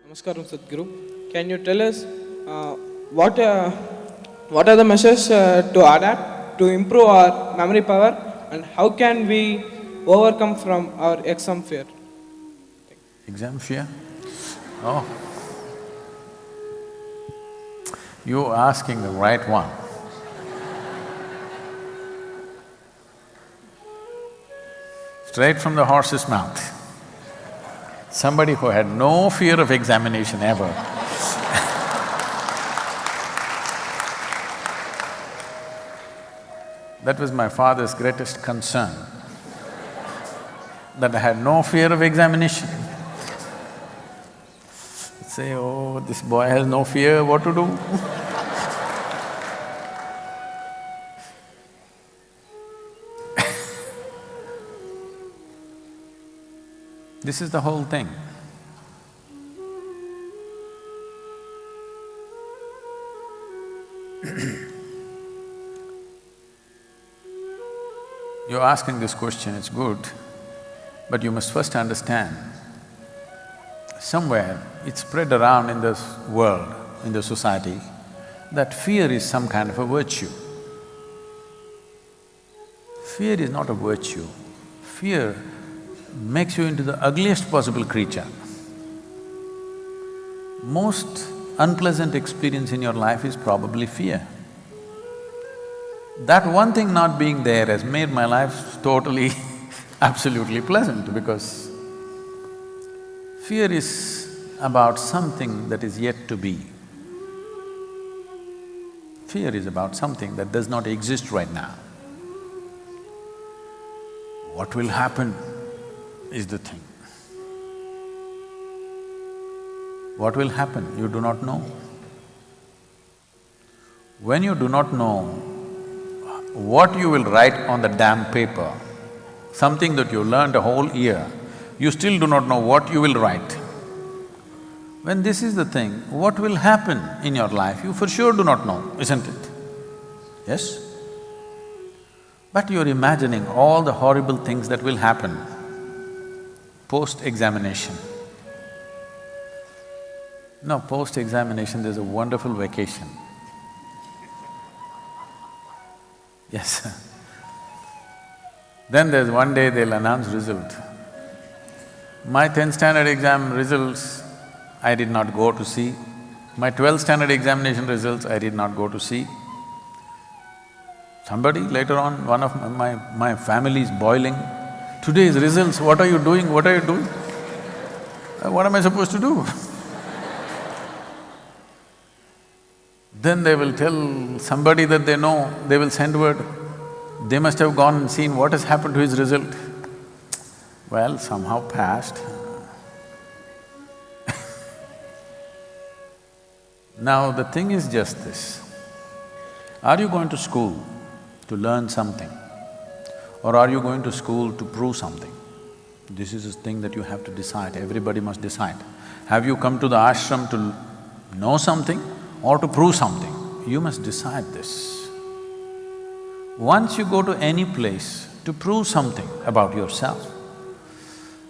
Namaskaram Sadhguru. Can you tell us uh, what uh, what are the measures to adapt to improve our memory power, and how can we overcome from our exam fear? Exam fear? Oh, you're asking the right one. Straight from the horse's mouth. Somebody who had no fear of examination ever. That was my father's greatest concern, that I had no fear of examination. Say, oh, this boy has no fear, what to do? This is the whole thing. You're asking this question, it's good, but you must first understand, somewhere it's spread around in this world, in the society, that fear is some kind of a virtue. Fear is not a virtue. Fear makes you into the ugliest possible creature. Most unpleasant experience in your life is probably fear. That one thing not being there has made my life totally absolutely pleasant, because fear is about something that is yet to be. Fear is about something that does not exist right now. What will happen is the thing. What will happen, you do not know. When you do not know what you will write on the damn paper, something that you learned a whole year, you still do not know what you will write. When this is the thing, what will happen in your life, you for sure do not know, isn't it? Yes? But you're imagining all the horrible things that will happen post-examination. No, post-examination there's a wonderful vacation. Yes. Then there's one day they'll announce result. My 10th standard exam results, I did not go to see. My 12th standard examination results, I did not go to see. Somebody later on, one of my family is boiling, today's results, what are you doing, what are you doing? What am I supposed to do? Then they will tell somebody that they know, they will send word, they must have gone and seen what has happened to his result. Well, somehow passed. Now the thing is just this, are you going to school to learn something, or are you going to school to prove something? This is a thing that you have to decide, everybody must decide. Have you come to the ashram to know something or to prove something? You must decide this. Once you go to any place to prove something about yourself,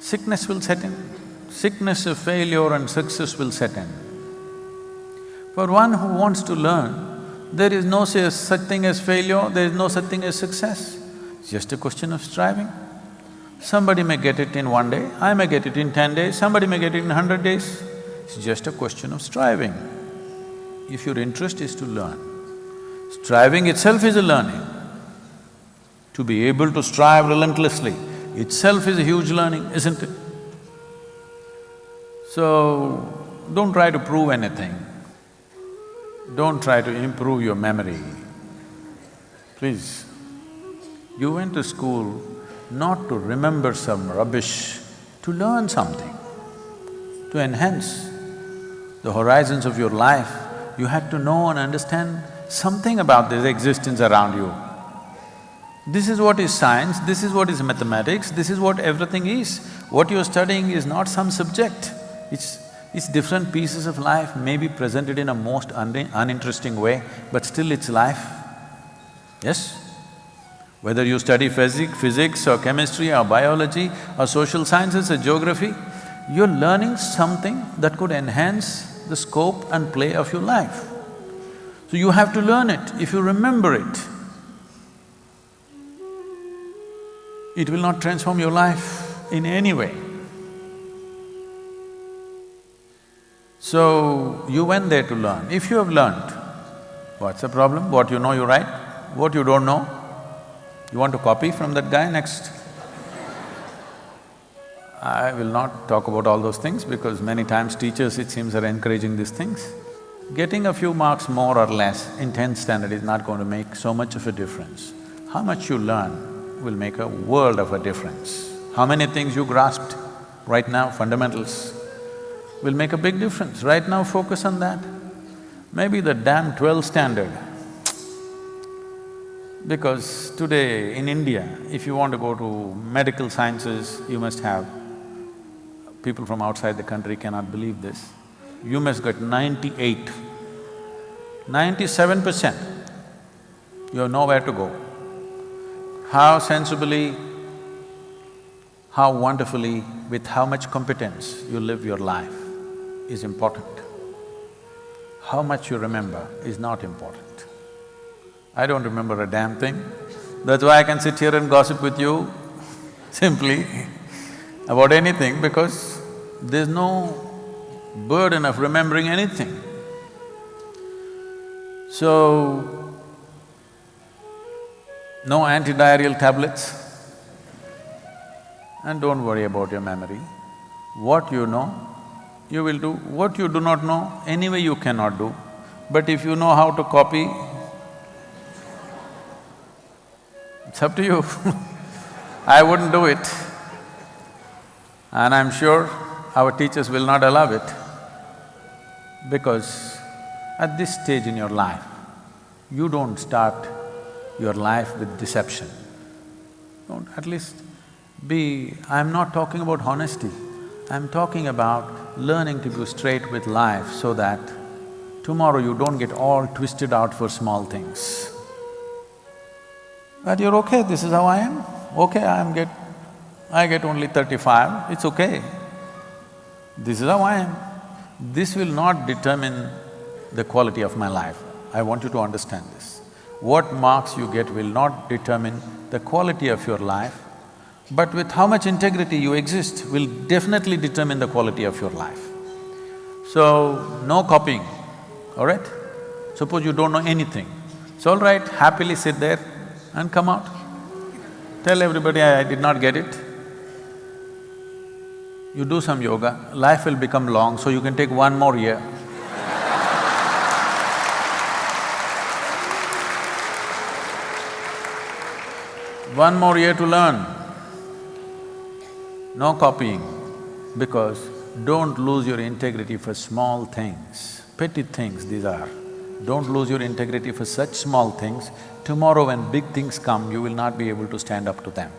sickness will set in. Sickness of failure and success will set in. For one who wants to learn, there is no such thing as failure, there is no such thing as success. It's just a question of striving. Somebody may get it in one day, I may get it in 10 days, somebody may get it in 100 days. It's just a question of striving. If your interest is to learn, striving itself is a learning. To be able to strive relentlessly itself is a huge learning, isn't it? So, don't try to prove anything. Don't try to improve your memory. Please, you went to school not to remember some rubbish, to learn something, to enhance the horizons of your life. You had to know and understand something about this existence around you. This is what is science, this is what is mathematics, this is what everything is. What you're studying is not some subject, it's different pieces of life, maybe presented in a most uninteresting way, but still it's life. Yes? Whether you study physics or chemistry or biology or social sciences or geography, You're learning something that could enhance the scope and play of your life. So you have to learn it. If you remember it, it will not transform your life in any way. So, you went there to learn. If you have learned, what's the problem? What you know you write, what you don't know, you want to copy from that guy next. I will not talk about all those things because many times teachers, it seems, are encouraging these things. Getting a few marks more or less in 10th standard is not going to make so much of a difference. How much you learn will make a world of a difference. How many things you grasped right now, fundamentals, will make a big difference. Right now, focus on that. Maybe the damn 12th standard. Because today in India, if you want to go to medical sciences, you must have… people from outside the country cannot believe this. You must get 98, 97%. You have nowhere to go. How sensibly, how wonderfully, with how much competence you live your life is important. How much you remember is not important. I don't remember a damn thing. That's why I can sit here and gossip with you simply about anything, because there's no burden of remembering anything. So, no antidiarrheal tablets, and don't worry about your memory. What you know, you will do. What you do not know, anyway you cannot do. But if you know how to copy, it's up to you. I wouldn't do it. And I'm sure our teachers will not allow it, because at this stage in your life, you don't start your life with deception. Don't… at least be… I'm not talking about honesty, I'm talking about learning to be straight with life so that tomorrow you don't get all twisted out for small things. But you're okay, this is how I am, okay, I get only 35, it's okay. This is how I am. This will not determine the quality of my life. I want you to understand this. What marks you get will not determine the quality of your life, but with how much integrity you exist will definitely determine the quality of your life. So, no copying, all right? Suppose you don't know anything, it's all right, happily sit there and come out. Tell everybody, I did not get it. You do some yoga, life will become long, so you can take one more year. One more year to learn. No copying, because don't lose your integrity for small things, petty things these are. Don't lose your integrity for such small things. Tomorrow when big things come, you will not be able to stand up to them.